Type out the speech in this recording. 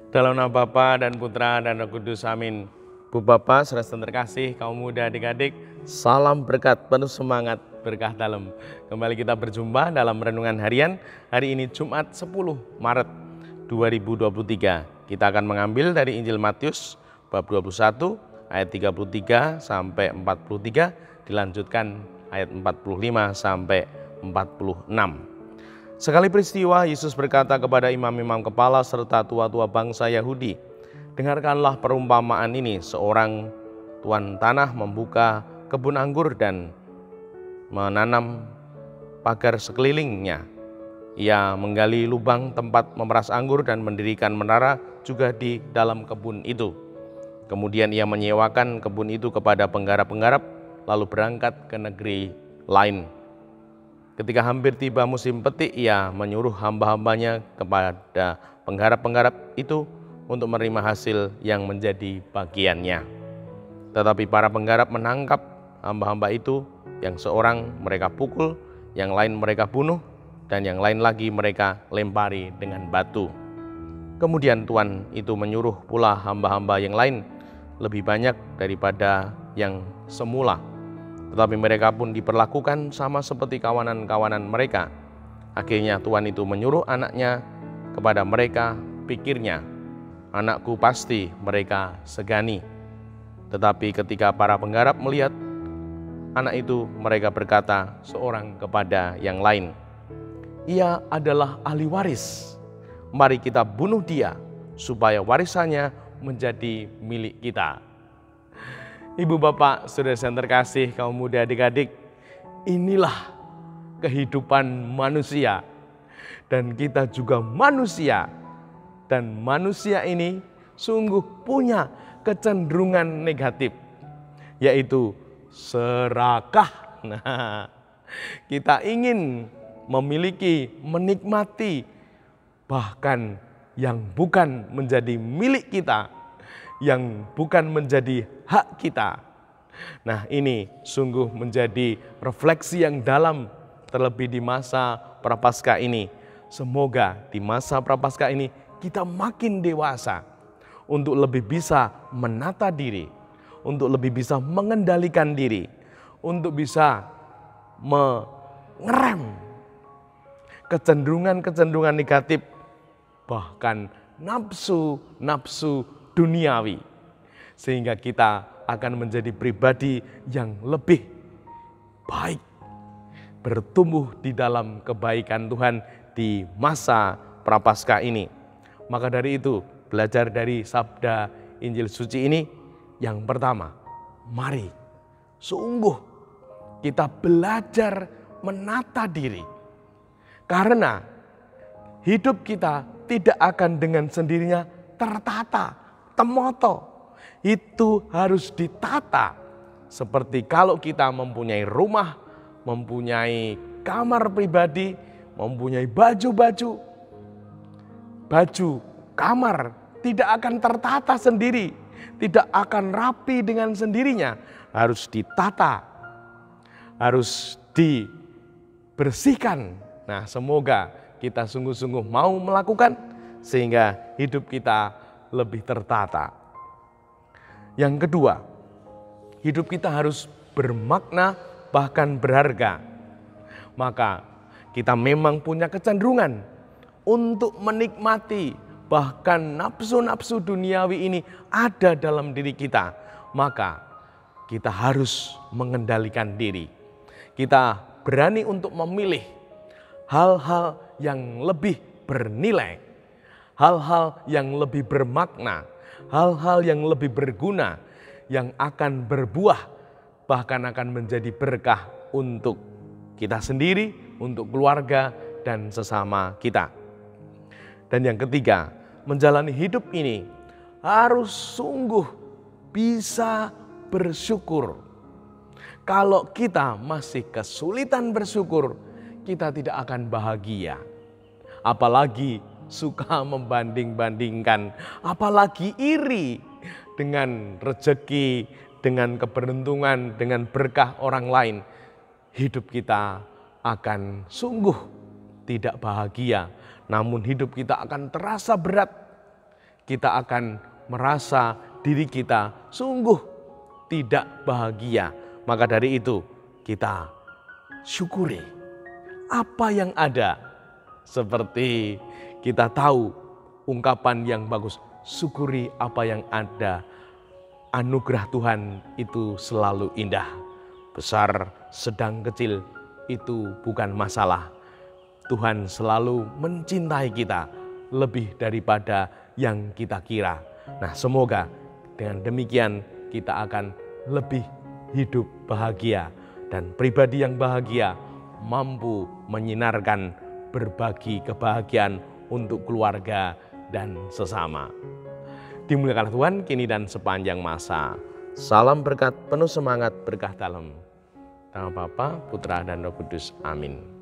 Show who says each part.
Speaker 1: Dalam nama Bapa dan Putra dan Roh Kudus, amin. Bu Bapak, saudara terkasih, kaum muda, adik-adik, salam berkat, penuh semangat, berkah dalam. Kembali kita berjumpa dalam renungan harian, hari ini Jumat 10 Maret 2023. Kita akan mengambil dari Injil Matius, bab 21, ayat 33 sampai 43, dilanjutkan ayat 45 sampai 46. Sekali peristiwa, Yesus berkata kepada imam-imam kepala serta tua-tua bangsa Yahudi, "Dengarkanlah perumpamaan ini, seorang tuan tanah membuka kebun anggur dan menanam pagar sekelilingnya. Ia menggali lubang tempat memeras anggur dan mendirikan menara juga di dalam kebun itu. Kemudian ia menyewakan kebun itu kepada penggarap-penggarap, lalu berangkat ke negeri lain. Ketika hampir tiba musim petik, ia menyuruh hamba-hambanya kepada penggarap-penggarap itu untuk menerima hasil yang menjadi bagiannya. Tetapi para penggarap menangkap hamba-hamba itu, yang seorang mereka pukul, yang lain mereka bunuh, dan yang lain lagi mereka lempari dengan batu. Kemudian tuan itu menyuruh pula hamba-hamba yang lain lebih banyak daripada yang semula. Tetapi mereka pun diperlakukan sama seperti kawanan-kawanan mereka. Akhirnya tuan itu menyuruh anaknya kepada mereka, pikirnya, anakku pasti mereka segani. Tetapi ketika para penggarap melihat anak itu, mereka berkata seorang kepada yang lain, ia adalah ahli waris. Mari kita bunuh dia, supaya warisannya menjadi milik kita." Ibu, bapak, saudara yang terkasih, kaum muda, adik-adik, inilah kehidupan manusia. Dan kita juga manusia. Dan manusia ini sungguh punya kecenderungan negatif, yaitu serakah. Nah, kita ingin memiliki, menikmati, bahkan yang bukan menjadi milik kita, yang bukan menjadi hak kita. Nah, ini sungguh menjadi refleksi yang dalam, terlebih di masa Prapaskah ini. Semoga di masa Prapaskah ini kita makin dewasa untuk lebih bisa menata diri, untuk lebih bisa mengendalikan diri, untuk bisa mengerem kecenderungan-kecenderungan negatif, bahkan nafsu-nafsu duniawi, sehingga kita akan menjadi pribadi yang lebih baik, bertumbuh di dalam kebaikan Tuhan di masa Prapaskah ini. Maka dari itu, belajar dari sabda Injil suci ini, yang pertama, mari sungguh kita belajar menata diri, karena hidup kita tidak akan dengan sendirinya tertata, temoto. Itu harus ditata. Seperti kalau kita mempunyai rumah, mempunyai kamar pribadi, mempunyai baju kamar tidak akan tertata sendiri, tidak akan rapi dengan sendirinya. Harus ditata, harus dibersihkan. Nah, semoga kita sungguh-sungguh mau melakukan sehingga hidup kita lebih tertata. Yang kedua, hidup kita harus bermakna bahkan berharga. Maka kita memang punya kecenderungan untuk menikmati, bahkan nafsu-nafsu duniawi ini ada dalam diri kita. Maka kita harus mengendalikan diri. Kita berani untuk memilih hal-hal yang lebih bernilai, hal-hal yang lebih bermakna, hal-hal yang lebih berguna, yang akan berbuah, bahkan akan menjadi berkah untuk kita sendiri, untuk keluarga, dan sesama kita. Dan yang ketiga, menjalani hidup ini harus sungguh bisa bersyukur. Kalau kita masih kesulitan bersyukur, kita tidak akan bahagia. Apalagi suka membanding-bandingkan, apalagi iri dengan rezeki, dengan keberuntungan, dengan berkah orang lain. Hidup kita akan sungguh tidak bahagia, namun hidup kita akan terasa berat. kita akan merasa diri kita sungguh tidak bahagia. Maka dari itu kita syukuri apa yang ada. Seperti kita tahu ungkapan yang bagus, syukuri apa yang ada. Anugerah Tuhan itu selalu indah. Besar, sedang, kecil itu bukan masalah. Tuhan selalu mencintai kita lebih daripada yang kita kira. Nah, semoga dengan demikian kita akan lebih hidup bahagia dan pribadi yang bahagia, mampu menyinarkan berbagi kebahagiaan untuk keluarga dan sesama. Dimuliakan Tuhan kini dan sepanjang masa. Salam berkat, penuh semangat, berkah dalam. Nama Bapa, Putra, dan Roh Kudus. Amin.